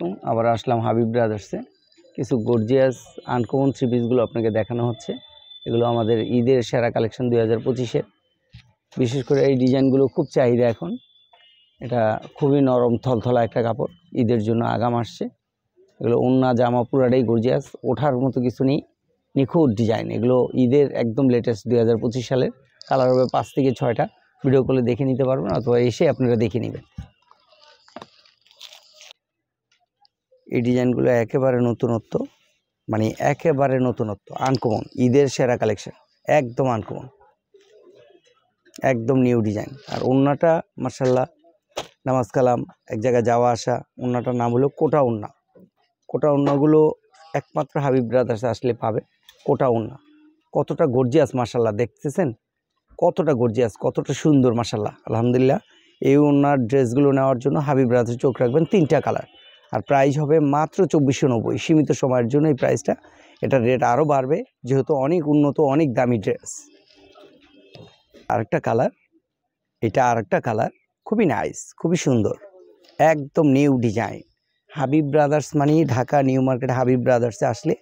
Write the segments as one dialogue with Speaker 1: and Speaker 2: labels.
Speaker 1: আলাইকুম। আবার আসলাম হাবিব ব্রাদার্সে। কিছু গর্জিয়াস আনকমন থ্রি পিসগুলো আপনাকে দেখানো হচ্ছে। এগুলো আমাদের ঈদের সেরা কালেকশন 2025-এর। বিশেষ করে এই ডিজাইনগুলো খুব চাহিদা এখন। এটা খুবই নরম থলথলা একটা কাপড়, ঈদের জন্য আগাম আসছে। এগুলো ওড়না জামা পুরাটাই গর্জিয়াস, ওঠার মতো কিছু নেই, নিখুঁত ডিজাইন। এগুলো ঈদের একদম লেটেস্ট 2025 সালের। কালার হবে 5 থেকে 6টা। ভিডিও কলে দেখে নিতে পারবেন অথবা এসে আপনারা দেখে নেবেন। এই ডিজাইনগুলো একেবারে নতুনত্ব, মানে একেবারে নতুনত্ব, আনকমন, ঈদের সেরা কালেকশন, একদম আনকমন, একদম নিউ ডিজাইন। আর ওড়নাটা মাশাআল্লাহ নামাজ কালাম, এক জায়গায় যাওয়া আসা। ওড়নাটার নাম হলো কোটা ওড়না। কোটা ওড়নাগুলো একমাত্র হাবিব ব্রাদার্সে আসলে পাবে। কোটা ওড়না কতটা গর্জিয়াস মাশাআল্লাহ, দেখতেছেন কতটা গর্জিয়াস, কতটা সুন্দর মাশাআল্লাহ। আলহামদুলিল্লাহ, এই ওড়নার ড্রেসগুলো নেওয়ার জন্য হাবিব ব্রাদার্সে চোখ রাখবেন। 3টা কালার, আর প্রাইস হবে মাত্র 2490। সীমিত সময়ের জন্য এই প্রাইসটা। এটা রেট আরও বাড়বে যেহেতু অনেক উন্নত, অনেক দামি ড্রেস। আরেকটা কালার, এটা আরেকটা কালার, খুবই নাইস, খুবই সুন্দর, একদম নিউ ডিজাইন। হাবিব ব্রাদার্স মানে ঢাকা নিউ মার্কেট হাবিব ব্রাদার্সে আসলে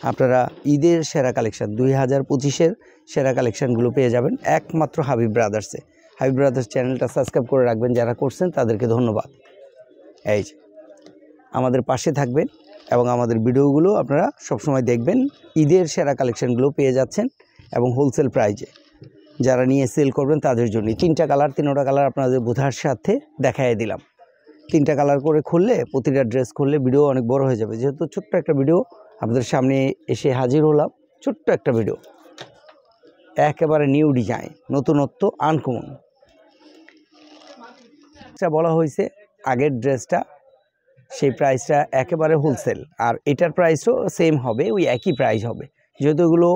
Speaker 1: আপনারা ঈদের সেরা কালেকশান 2025-এর সেরা কালেকশানগুলো পেয়ে যাবেন একমাত্র হাবিব ব্রাদার্সে। হাবিব ব্রাদার্স চ্যানেলটা সাবস্ক্রাইব করে রাখবেন, যারা করছেন তাদেরকে ধন্যবাদ। এই যে আমাদের পাশে থাকবেন এবং আমাদের ভিডিওগুলো আপনারা সবসময় দেখবেন। ঈদের সেরা কালেকশানগুলো পেয়ে যাচ্ছেন এবং হোলসেল প্রাইজে। যারা নিয়ে সেল করবেন তাদের জন্য 3টা কালার, 3টা কালার আপনাদের বোঝার সাথে দেখাই দিলাম। 3টা কালার করে খুললে, প্রতিটা ড্রেস খুললে ভিডিও অনেক বড় হয়ে যাবে। যেহেতু ছোট্ট একটা ভিডিও আপনাদের সামনে এসে হাজির হলাম, ছোট্ট একটা ভিডিও, একেবারে নিউ ডিজাইন, নতুনত্ব, আনকমন। বলা হয়েছে আগের ড্রেসটা, সেই প্রাইসটা একেবারে হোলসেল, আর এটার প্রাইসও সেম হবে, ওই একই প্রাইস হবে। যেহেতু এগুলো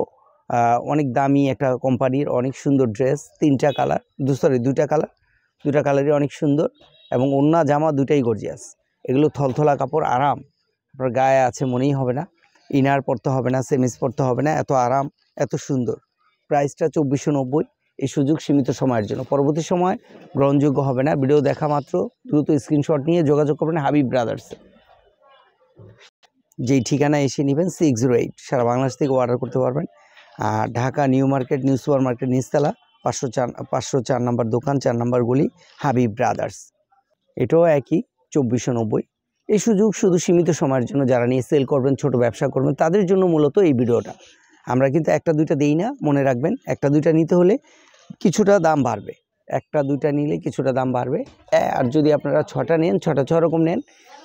Speaker 1: অনেক দামি একটা কোম্পানির, অনেক সুন্দর ড্রেস। 3টা কালার, দুইটা কালার, দুইটা কালারই অনেক সুন্দর এবং ওড়না জামা দুটাই গর্জিয়াস। এগুলো থলথলা কাপড়, আরাম, আপনার গায়ে আছে মনেই হবে না, ইনার পরতে হবে না, সেমিস পরতে হবে না, এত আরাম, এত সুন্দর। প্রাইসটা 2490। এই সুযোগ সীমিত সময়ের জন্য, পরবর্তী সময় গ্রহণযোগ্য হবে না। ভিডিও দেখা মাত্র দ্রুত স্ক্রিনশট নিয়ে যোগাযোগ করবেন হাবিব ব্রাদার্সে। যেই ঠিকানা এসে নেবেন 608, সারা বাংলাদেশ থেকে অর্ডার করতে পারবেন। আর Dhaka New Market, New Super Market, নিচতলা 504 নম্বর দোকান, 4 নম্বর গলি, হাবিব ব্রাদার্স। এটাও একই 2490। এই সুযোগ শুধু সীমিত সময়ের জন্য, যারা নিয়ে সেল করবেন, ছোট ব্যবসা করবেন, তাদের জন্য মূলত এই ভিডিওটা। আমরা কিন্তু একটা দুইটা দেই না, মনে রাখবেন। একটা দুইটা নিতে হলে কিছুটা দাম বাড়বে, একটা দুইটা নিলে কিছুটা দাম বাড়বে। আর যদি আপনারা 6টা নেন, 6টা 6 রকম নেন,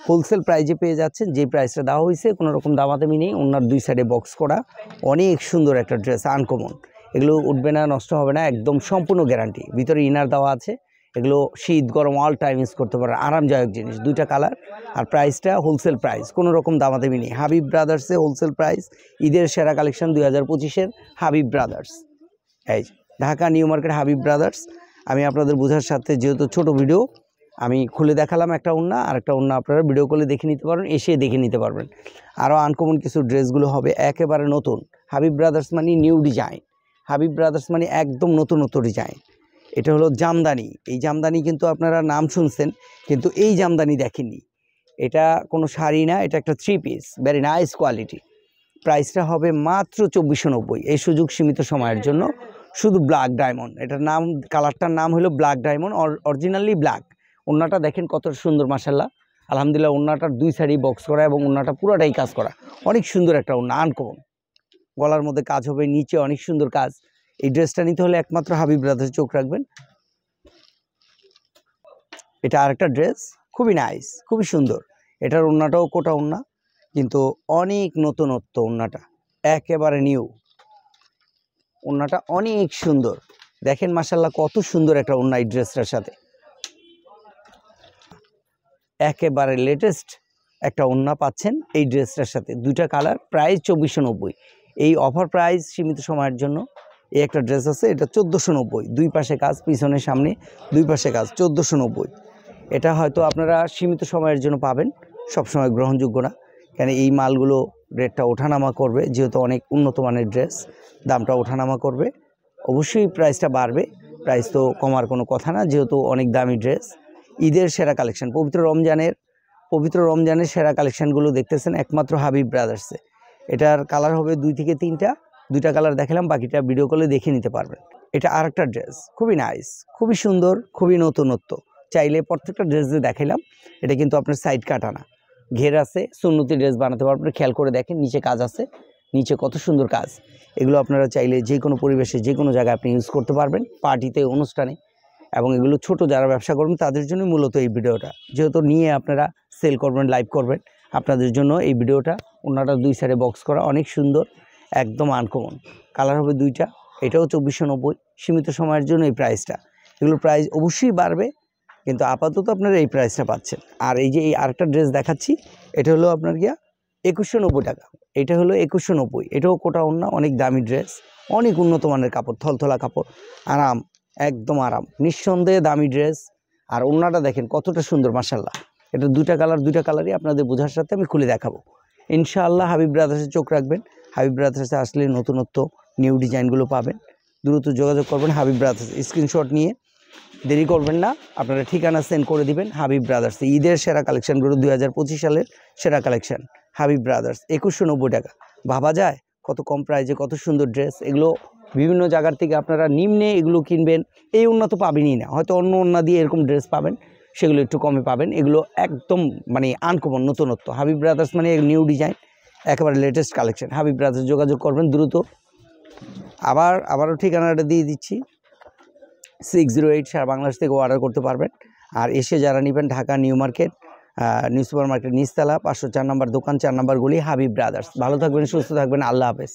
Speaker 1: হোলসেল প্রাইজে পেয়ে যাচ্ছেন। যে প্রাইসটা দেওয়া হয়েছে কোনো রকম দামাদামি নেই। ওনার 2 সাইডে বক্স করা, অনেক সুন্দর একটা ড্রেস, আনকমন। এগুলো উঠবে না, নষ্ট হবে না, একদম সম্পূর্ণ গ্যারান্টি। ভিতরে ইনার দেওয়া আছে। এগুলো শীত গরম অল টাইম ইউজ করতে পারে, আরামদায়ক জিনিস। 2টা কালার, আর প্রাইসটা হোলসেল প্রাইস, কোনো রকম দামাদামি নেই। হাবিব ব্রাদার্সে হোলসেল প্রাইস, ঈদের সেরা কালেকশন 2025-এর হাবিব ব্রাদার্স। এই Dhaka New market Habib brothers. আমি আপনাদের বোঝার সাথে, যেহেতু ছোট ভিডিও, আমি খুলে দেখালাম একটা ওড়না, আর একটা ওড়না আপনারা ভিডিও কলে দেখে নিতে পারবেন, এসে দেখে নিতে পারবেন। আরও আনকমন কিছু ড্রেসগুলো হবে একেবারে নতুন। হাবিব ব্রাদার্স মানে নিউ ডিজাইন, হাবিব ব্রাদার্স মানে একদম নতুনত্ব ডিজাইন। এটা হলো জামদানি। এই জামদানি কিন্তু আপনারা নাম শুনছেন, কিন্তু এই জামদানি দেখেননি। এটা কোনো শাড়ি না, এটা একটা 3 পিস, ভেরি নাইস কোয়ালিটি। প্রাইসটা হবে মাত্র 2490। এই সুযোগ সীমিত সময়ের জন্য। শুধু ব্ল্যাক ডায়মন্ড, এটার নাম, কালারটার নাম হলো ব্ল্যাক ডায়মন্ড, অরিজিনালি ব্ল্যাক। ওড়নাটা দেখেন কত সুন্দর মাশাআল্লাহ, আলহামদুলিল্লাহ। ওড়নাটার 2 সাইডই বক্স করা এবং ওড়নাটা পুরাটাই কাজ করা, অনেক সুন্দর একটা ওড়না, আনকমন। গলার মধ্যে কাজ হবে, নিচে অনেক সুন্দর কাজ। এই ড্রেসটা নিতে হলে একমাত্র হাবিব ব্রাদার্সে চোখ রাখবেন। এটা আরেকটা ড্রেস, খুবই নাইস, খুবই সুন্দর। এটার ওড়নাটাও কোটা ওড়না, কিন্তু অনেক নতুনত্ব। ওড়নাটা একেবারে নিউ, ওড়নাটা অনেক সুন্দর। দেখেন মাশাআল্লাহ কত সুন্দর একটা ওড়না এই ড্রেসটার সাথে, একেবারে লেটেস্ট একটা ওড়না পাচ্ছেন এই ড্রেসটার সাথে। 2টা কালার, প্রাইস 2490। এই অফার প্রাইস সীমিত সময়ের জন্য। এই একটা ড্রেস আছে, এটা 1490। 2 পাশে কাজ, পিছনে সামনে 2 পাশে কাজ, 1490। এটা হয়তো আপনারা সীমিত সময়ের জন্য পাবেন, সবসময় গ্রহণযোগ্য না, কেন এই মালগুলো রেটটা ওঠানামা করবে। যেহেতু অনেক উন্নত মানের ড্রেস, দামটা ওঠানামা করবে, অবশ্যই প্রাইসটা বাড়বে। প্রাইস তো কমার কোনো কথা না, যেহেতু অনেক দামি ড্রেস। ঈদের সেরা কালেকশন, পবিত্র রমজানের পবিত্র রমজানের সেরা কালেকশানগুলো দেখতেছেন একমাত্র হাবিব ব্রাদার্সে। এটার কালার হবে 2 থেকে 3টা, 2টা কালার দেখালাম, বাকিটা ভিডিও কলে দেখে নিতে পারবেন। এটা আরেকটা ড্রেস, খুবই নাইস, খুবই সুন্দর, খুবই নতুনত্ব। চাইলে প্রত্যেকটা ড্রেস দিয়ে দেখাইলাম। এটা কিন্তু আপনার সাইড কাটা না, ঘের আছে, সুন্নতি ড্রেস বানাতে পারবেন। খেয়াল করে দেখেন নিচে কাজ আছে, নিচে কত সুন্দর কাজ। এগুলো আপনারা চাইলে যে কোনো পরিবেশে যে কোনো জায়গায় আপনি ইউজ করতে পারবেন, পার্টিতে, অনুষ্ঠানে। এবং এগুলো ছোট যারা ব্যবসা করবেন তাদের জন্য মূলত এই ভিডিওটা, যেহেতু নিয়ে আপনারা সেল করবেন, লাইভ করবেন, আপনাদের জন্য এই ভিডিওটা। ওনারা 2 সাইডে বক্স করা, অনেক সুন্দর, একদম আনকমন। কালার হবে 2টা। এটাও 2490, সীমিত সময়ের জন্য এই প্রাইসটা। এগুলোর প্রাইস অবশ্যই বাড়বে, কিন্তু আপাতত আপনারা এই প্রাইসটা পাচ্ছেন। আর এই যে এই আরেকটা ড্রেস দেখাচ্ছি, এটা হলো আপনার 2190 টাকা। এটা হলো 2190। এটাও কোটা ওড়না, অনেক দামি ড্রেস, অনেক উন্নত মানের কাপড়, থলথলা কাপড়, আরাম, একদম আরাম, নিঃসন্দেহে দামি ড্রেস। আর ওড়নাটা দেখেন কতটা সুন্দর, মাশাল্লাহ। এটা 2টা কালার, 2টা কালারই আপনাদের বোঝার সাথে আমি খুলে দেখাবো ইনশাআল্লাহ। হাবিব ব্রাদার্সে চোখ রাখবেন। হাবিব ব্রাদার্সে আসলে নতুনত্ব নিউ ডিজাইনগুলো পাবেন। দ্রুত যোগাযোগ করবেন হাবিব ব্রাদার্স। স্ক্রিনশট নিয়ে দেরি করবেন না, আপনারা ঠিকানা সেন্ড করে দিবেন হাবিব ব্রাদার্স। ঈদের সেরা কালেকশানগুলো, 2025 সালের সেরা কালেকশান হাবিব ব্রাদার্স। 2190 টাকা। ভাবা যায় কত কম প্রাইজে কত সুন্দর ড্রেস। এগুলো বিভিন্ন জায়গার থেকে আপনারা নিম্নে এগুলো কিনবেন, এই ওড়না তো পাবেনই না, হয়তো অন্য ওড়না দিয়ে এরকম ড্রেস পাবেন, সেগুলো একটু কমে পাবেন। এগুলো একদম মানে আনকমন, নতুনত্ব। হাবিব ব্রাদার্স মানে নিউ ডিজাইন, একেবারে লেটেস্ট কালেকশন। হাবিব ব্রাদার্স যোগাযোগ করবেন দ্রুত। আবারও ঠিকানাটা দিয়ে দিচ্ছি, 608 সারা বাংলাদেশ থেকে অর্ডার করতে পারবেন। আর এসে যারা নেবেন, Dhaka New Market, New Super Market নিচতলা, 504 নম্বর দোকান, 4 নম্বর গলি, হাবিব ব্রাদার্স। ভালো থাকবেন, সুস্থ থাকবেন, আল্লাহ হাফেজ।